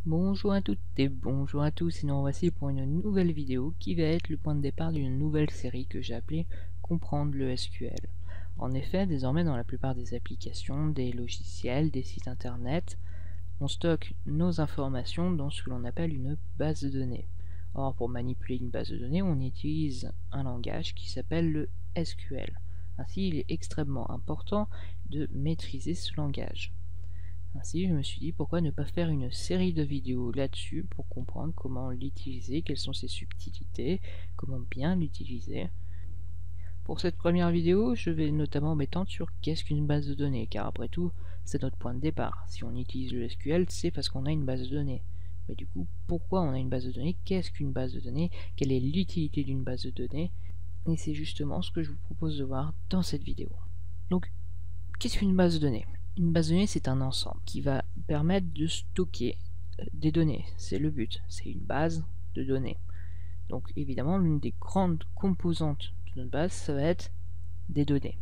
Bonjour à toutes et bonjour à tous, et nous voici pour une nouvelle vidéo qui va être le point de départ d'une nouvelle série que j'ai appelée Comprendre le SQL. En effet, désormais dans la plupart des applications, des logiciels, des sites internet, on stocke nos informations dans ce que l'on appelle une base de données. Or, pour manipuler une base de données, on utilise un langage qui s'appelle le SQL. Ainsi, il est extrêmement important de maîtriser ce langage. Ainsi, je me suis dit pourquoi ne pas faire une série de vidéos là-dessus pour comprendre comment l'utiliser, quelles sont ses subtilités, comment bien l'utiliser. Pour cette première vidéo, je vais notamment m'étendre sur qu'est-ce qu'une base de données, car après tout, c'est notre point de départ. Si on utilise le SQL, c'est parce qu'on a une base de données. Mais du coup, pourquoi on a une base de données? Qu'est-ce qu'une base de données? Quelle est l'utilité d'une base de données? Et c'est justement ce que je vous propose de voir dans cette vidéo. Donc, qu'est-ce qu'une base de données? Une base de données, c'est un ensemble qui va permettre de stocker des données. C'est le but, c'est une base de données. Donc évidemment, l'une des grandes composantes de notre base, ça va être des données.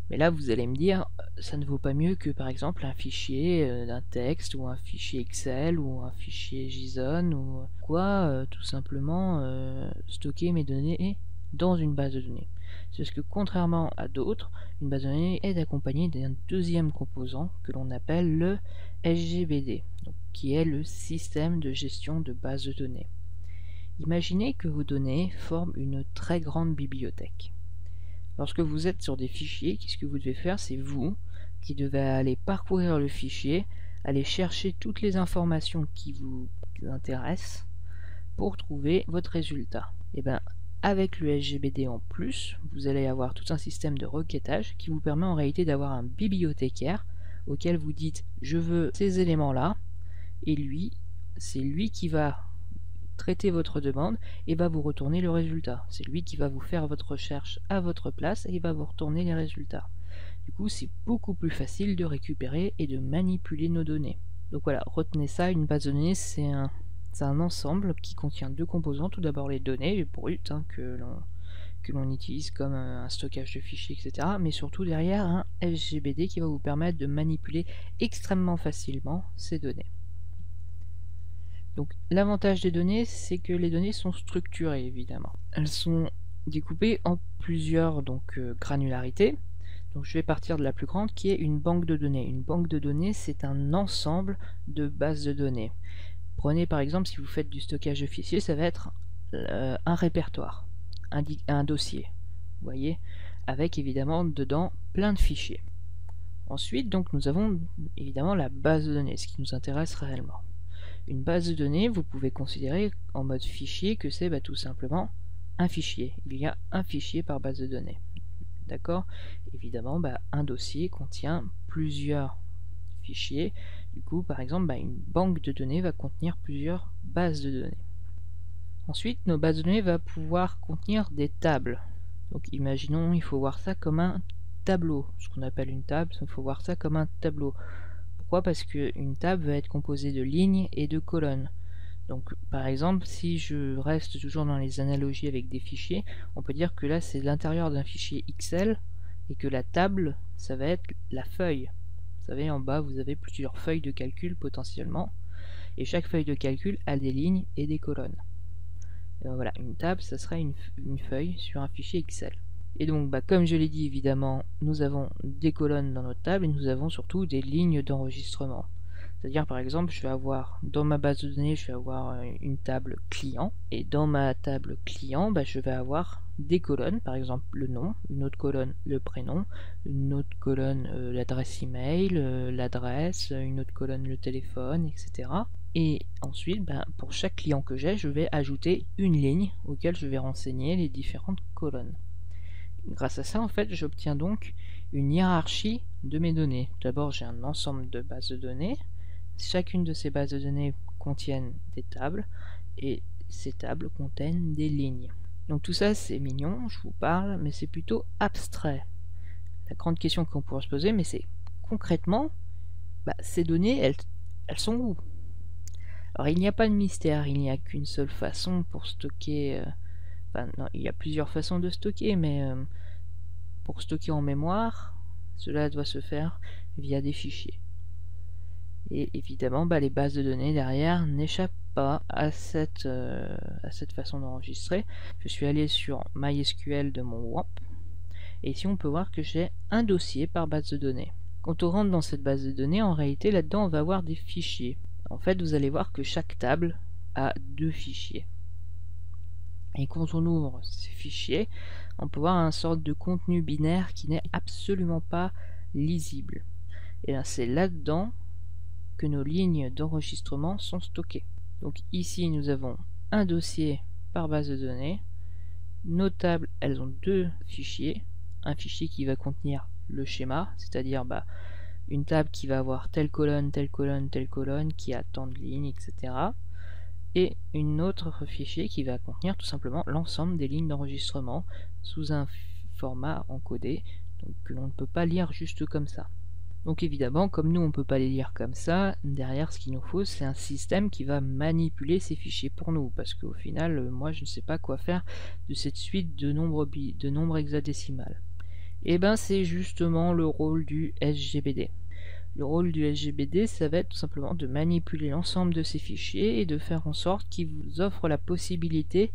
Mais là, vous allez me dire, ça ne vaut pas mieux que par exemple un fichier d'un texte, ou un fichier Excel, ou un fichier JSON, ou quoi, tout simplement stocker mes données dans une base de données. C'est parce que contrairement à d'autres, une base de données est accompagnée d'un deuxième composant que l'on appelle le SGBD, donc, qui est le système de gestion de base de données. Imaginez que vos données forment une très grande bibliothèque. Lorsque vous êtes sur des fichiers, qu'est-ce que vous devez faire? C'est vous qui devez aller parcourir le fichier, aller chercher toutes les informations qui vous intéressent pour trouver votre résultat. Et bien, avec le SGBD en plus, vous allez avoir tout un système de requêtage qui vous permet en réalité d'avoir un bibliothécaire auquel vous dites je veux ces éléments-là, et lui, c'est lui qui va traiter votre demande et va vous retourner le résultat. C'est lui qui va vous faire votre recherche à votre place et il va vous retourner les résultats. Du coup, c'est beaucoup plus facile de récupérer et de manipuler nos données. Donc voilà, retenez ça, une base de données, c'est un ensemble qui contient deux composants. Tout d'abord les données brutes que l'on utilise comme un stockage de fichiers, etc. Mais surtout derrière un SGBD qui va vous permettre de manipuler extrêmement facilement ces données. Donc l'avantage des données, c'est que les données sont structurées évidemment. Elles sont découpées en plusieurs granularités. Donc je vais partir de la plus grande qui est une banque de données. Une banque de données, c'est un ensemble de bases de données. Prenez par exemple, si vous faites du stockage de fichiers, ça va être un répertoire, un dossier, vous voyez, avec évidemment dedans plein de fichiers. Ensuite, donc, nous avons évidemment la base de données, ce qui nous intéresse réellement. Une base de données, vous pouvez considérer en mode fichier que c'est tout simplement un fichier. Il y a un fichier par base de données. D'accord? Évidemment, un dossier contient plusieurs fichiers. Du coup, par exemple, une banque de données va contenir plusieurs bases de données. Ensuite, nos bases de données vont pouvoir contenir des tables. Donc imaginons, il faut voir ça comme un tableau. Ce qu'on appelle une table, il faut voir ça comme un tableau. Pourquoi? Parce qu'une table va être composée de lignes et de colonnes. Donc par exemple, si je reste toujours dans les analogies avec des fichiers, on peut dire que là c'est l'intérieur d'un fichier Excel et que la table, ça va être la feuille. Vous savez, en bas vous avez plusieurs feuilles de calcul potentiellement, et chaque feuille de calcul a des lignes et des colonnes. Et donc, voilà, une table, ça serait une feuille sur un fichier Excel. Et donc, comme je l'ai dit, évidemment, nous avons des colonnes dans notre table et nous avons surtout des lignes d'enregistrement. C'est-à-dire, par exemple, je vais avoir, dans ma base de données, je vais avoir une table client. Et dans ma table client, je vais avoir des colonnes, par exemple le nom, une autre colonne le prénom, une autre colonne l'adresse email, l'adresse, une autre colonne le téléphone, etc. Et ensuite, pour chaque client que j'ai, je vais ajouter une ligne auquel je vais renseigner les différentes colonnes. Grâce à ça, en fait, j'obtiens donc une hiérarchie de mes données. D'abord, j'ai un ensemble de bases de données. Chacune de ces bases de données contiennent des tables, et ces tables contiennent des lignes. Donc tout ça, c'est mignon, je vous parle, mais c'est plutôt abstrait. La grande question qu'on pourrait se poser, mais c'est concrètement, ces données, elles sont où? Alors il n'y a pas de mystère, il n'y a qu'une seule façon pour stocker... non, il y a plusieurs façons de stocker, mais pour stocker en mémoire, cela doit se faire via des fichiers. Et évidemment, les bases de données derrière n'échappent pas à cette façon d'enregistrer. Je suis allé sur MySQL de mon WAMP, et ici on peut voir que j'ai un dossier par base de données. Quand on rentre dans cette base de données, en réalité là-dedans on va avoir des fichiers. En fait, vous allez voir que chaque table a 2 fichiers. Et quand on ouvre ces fichiers, on peut voir une sorte de contenu binaire qui n'est absolument pas lisible. Et là, c'est là-dedans que nos lignes d'enregistrement sont stockées. Donc ici, nous avons un dossier par base de données. Nos tables, elles ont 2 fichiers. Un fichier qui va contenir le schéma, c'est-à-dire une table qui va avoir telle colonne, telle colonne, telle colonne, qui a tant de lignes, etc. Et une autre fichier qui va contenir tout simplement l'ensemble des lignes d'enregistrement sous un format encodé, donc que l'on ne peut pas lire juste comme ça. Donc évidemment, comme nous on ne peut pas les lire comme ça, derrière ce qu'il nous faut c'est un système qui va manipuler ces fichiers pour nous, parce qu'au final, moi je ne sais pas quoi faire de cette suite de nombres hexadécimales. Et c'est justement le rôle du SGBD. Le rôle du SGBD, ça va être tout simplement de manipuler l'ensemble de ces fichiers et de faire en sorte qu'il vous offre la possibilité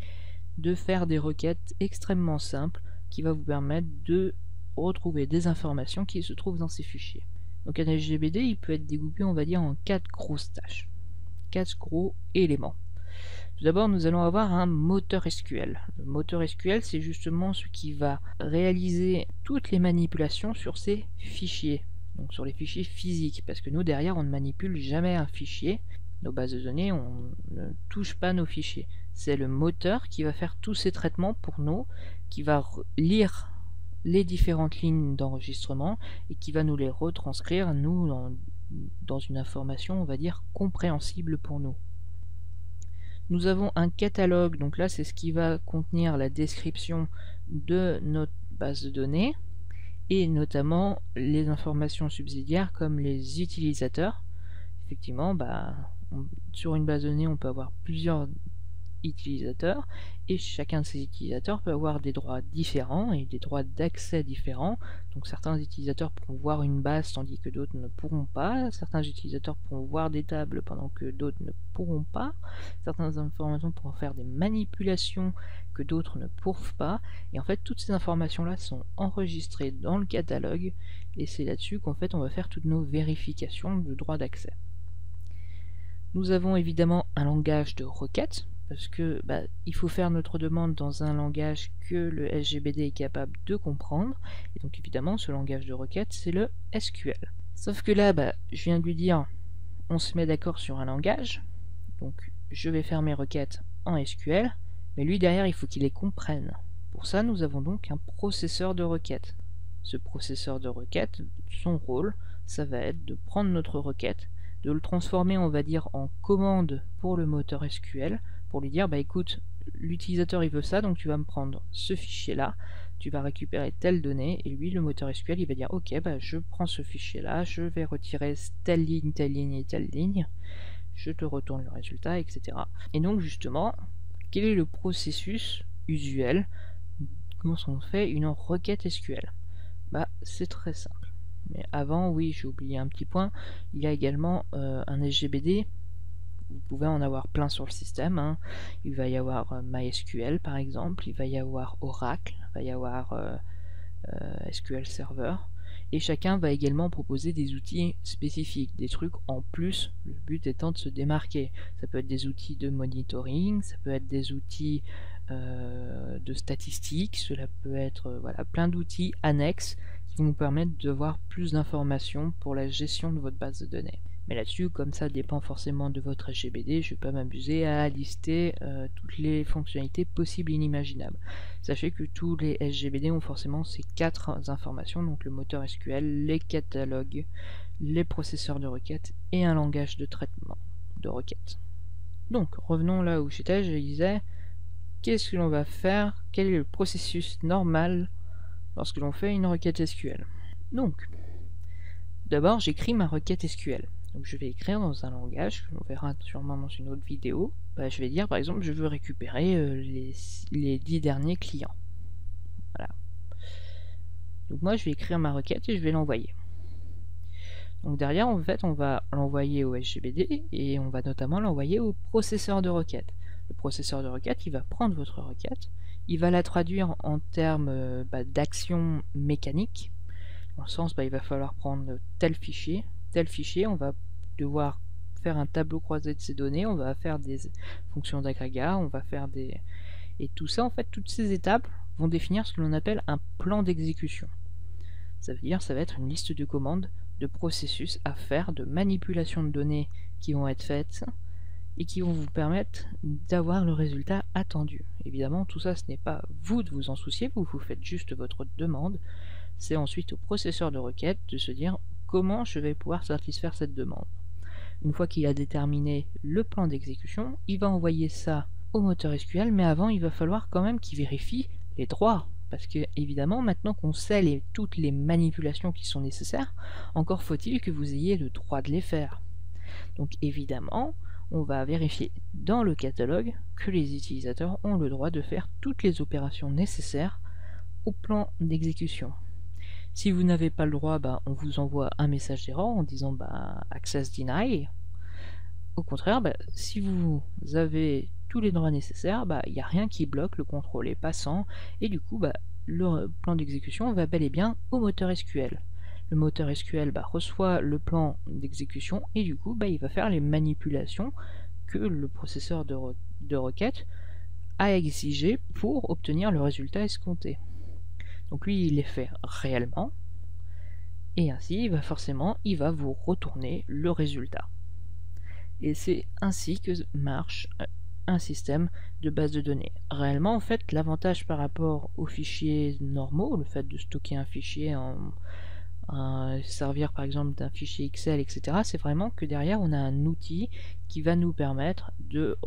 de faire des requêtes extrêmement simples qui va vous permettre de retrouver des informations qui se trouvent dans ces fichiers. Donc un SGBD, il peut être découpé, on va dire, en 4 grosses tâches, 4 gros éléments. Tout d'abord, nous allons avoir un moteur SQL. Le moteur SQL, c'est justement ce qui va réaliser toutes les manipulations sur ces fichiers, donc sur les fichiers physiques, parce que nous, derrière, on ne manipule jamais un fichier. Nos bases de données, on ne touche pas nos fichiers. C'est le moteur qui va faire tous ces traitements pour nous, qui va lire les différentes lignes d'enregistrement et qui va nous les retranscrire, nous, dans une information, on va dire, compréhensible pour nous. Nous avons un catalogue, donc là c'est ce qui va contenir la description de notre base de données et notamment les informations subsidiaires comme les utilisateurs. Effectivement, sur une base de données on peut avoir plusieurs utilisateurs et chacun de ces utilisateurs peut avoir des droits différents et des droits d'accès différents. Donc certains utilisateurs pourront voir une base tandis que d'autres ne pourront pas, certains utilisateurs pourront voir des tables pendant que d'autres ne pourront pas, certaines informations pourront faire des manipulations que d'autres ne pourront pas, et en fait toutes ces informations là sont enregistrées dans le catalogue et c'est là-dessus qu'en fait on va faire toutes nos vérifications de droits d'accès. Nous avons évidemment un langage de requête, parce que il faut faire notre demande dans un langage que le SGBD est capable de comprendre, et donc évidemment ce langage de requête c'est le SQL. Sauf que là, je viens de lui dire, on se met d'accord sur un langage, donc je vais faire mes requêtes en SQL, mais lui derrière il faut qu'il les comprenne. Pour ça nous avons donc un processeur de requête. Ce processeur de requête, son rôle, ça va être de prendre notre requête, de le transformer on va dire en commande pour le moteur SQL, pour lui dire écoute, l'utilisateur il veut ça, donc tu vas me prendre ce fichier là, tu vas récupérer telle donnée, et lui le moteur SQL il va dire ok, je prends ce fichier là, je vais retirer telle ligne et telle ligne, je te retourne le résultat, etc. Et donc justement, quel est le processus usuel? Comment on fait une requête SQL? C'est très simple. Mais avant, oui, j'ai oublié un petit point, il y a également un SGBD. Vous pouvez en avoir plein sur le système, Il va y avoir MySQL par exemple, il va y avoir Oracle, il va y avoir SQL Server, et chacun va également proposer des outils spécifiques, des trucs en plus, le but étant de se démarquer. Ça peut être des outils de monitoring, ça peut être des outils de statistiques, cela peut être plein d'outils annexes qui vont vous permettre de voir plus d'informations pour la gestion de votre base de données. Mais là-dessus, comme ça dépend forcément de votre SGBD, je ne vais pas m'amuser à lister toutes les fonctionnalités possibles et inimaginables. Sachez que tous les SGBD ont forcément ces 4 informations, donc le moteur SQL, les catalogues, les processeurs de requêtes et un langage de traitement de requêtes. Donc, revenons là où j'étais, je disais, qu'est-ce que l'on va faire? Quel est le processus normal lorsque l'on fait une requête SQL? Donc, d'abord j'écris ma requête SQL. Donc je vais écrire dans un langage que l'on verra sûrement dans une autre vidéo. Je vais dire par exemple je veux récupérer les 10 derniers clients. Voilà. Donc moi je vais écrire ma requête et je vais l'envoyer. Donc derrière, en fait, on va l'envoyer au SGBD et on va notamment l'envoyer au processeur de requête. Le processeur de requête, il va prendre votre requête, il va la traduire en termes d'action mécanique. Dans le sens, il va falloir prendre tel fichier, on va devoir faire un tableau croisé de ces données, on va faire des fonctions d'agrégat, on va faire des... Et tout ça, en fait, toutes ces étapes vont définir ce que l'on appelle un plan d'exécution. Ça veut dire, ça va être une liste de commandes, de processus à faire, de manipulation de données qui vont être faites et qui vont vous permettre d'avoir le résultat attendu. Évidemment, tout ça, ce n'est pas vous de vous en soucier, vous faites juste votre demande. C'est ensuite au processeur de requête de se dire comment je vais pouvoir satisfaire cette demande. Une fois qu'il a déterminé le plan d'exécution, il va envoyer ça au moteur SQL, mais avant il va falloir quand même qu'il vérifie les droits. Parce que évidemment, maintenant qu'on sait toutes les manipulations qui sont nécessaires, encore faut-il que vous ayez le droit de les faire. Donc évidemment, on va vérifier dans le catalogue que les utilisateurs ont le droit de faire toutes les opérations nécessaires au plan d'exécution. Si vous n'avez pas le droit, on vous envoie un message d'erreur en disant Access Deny. Au contraire, si vous avez tous les droits nécessaires, il n'y a rien qui bloque, le contrôle est passant, et du coup, le plan d'exécution va bel et bien au moteur SQL. Le moteur SQL reçoit le plan d'exécution, et du coup, il va faire les manipulations que le processeur de requête a exigé pour obtenir le résultat escompté. Donc lui, il les fait réellement, et ainsi, il va vous retourner le résultat. Et c'est ainsi que marche un système de base de données. Réellement, en fait, l'avantage par rapport aux fichiers normaux, le fait de stocker un fichier servir par exemple d'un fichier Excel, etc., c'est vraiment que derrière, on a un outil qui va nous permettre de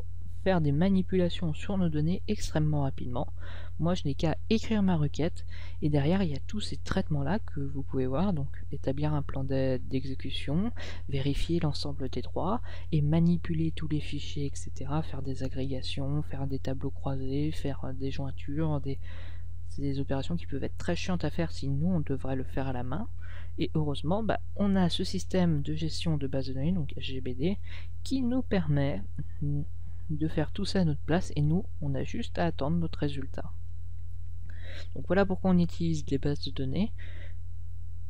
faire des manipulations sur nos données extrêmement rapidement. Moi, je n'ai qu'à écrire ma requête et derrière, il y a tous ces traitements-là que vous pouvez voir. Donc, établir un plan d'exécution, vérifier l'ensemble des droits et manipuler tous les fichiers, etc. Faire des agrégations, faire des tableaux croisés, faire des jointures, c'est des opérations qui peuvent être très chiantes à faire si nous, on devrait le faire à la main. Et heureusement, on a ce système de gestion de base de données, donc SGBD, qui nous permet de faire tout ça à notre place et nous, on a juste à attendre notre résultat. Donc voilà pourquoi on utilise les bases de données.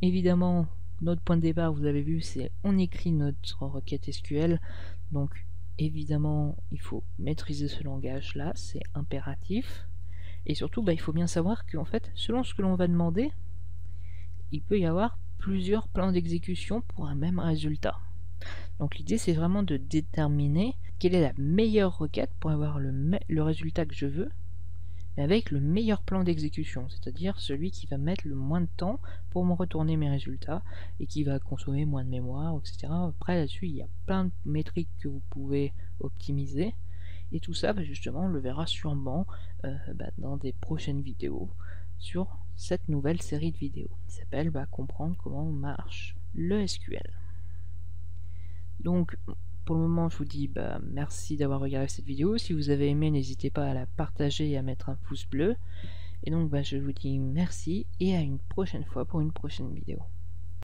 Évidemment, notre point de départ, vous avez vu, c'est on écrit notre requête SQL. Donc évidemment, il faut maîtriser ce langage-là, c'est impératif. Et surtout, il faut bien savoir qu'en fait, selon ce que l'on va demander, il peut y avoir plusieurs plans d'exécution pour un même résultat. Donc l'idée, c'est vraiment de déterminer quelle est la meilleure requête pour avoir le résultat que je veux, mais avec le meilleur plan d'exécution, c'est-à-dire celui qui va mettre le moins de temps pour me retourner mes résultats et qui va consommer moins de mémoire, etc. Après, là-dessus, il y a plein de métriques que vous pouvez optimiser. Et tout ça, justement, on le verra sûrement dans des prochaines vidéos sur cette nouvelle série de vidéos qui s'appelle comprendre comment marche le SQL. Donc, pour le moment, je vous dis merci d'avoir regardé cette vidéo. Si vous avez aimé, n'hésitez pas à la partager et à mettre un pouce bleu. Et donc, je vous dis merci et à une prochaine fois pour une prochaine vidéo.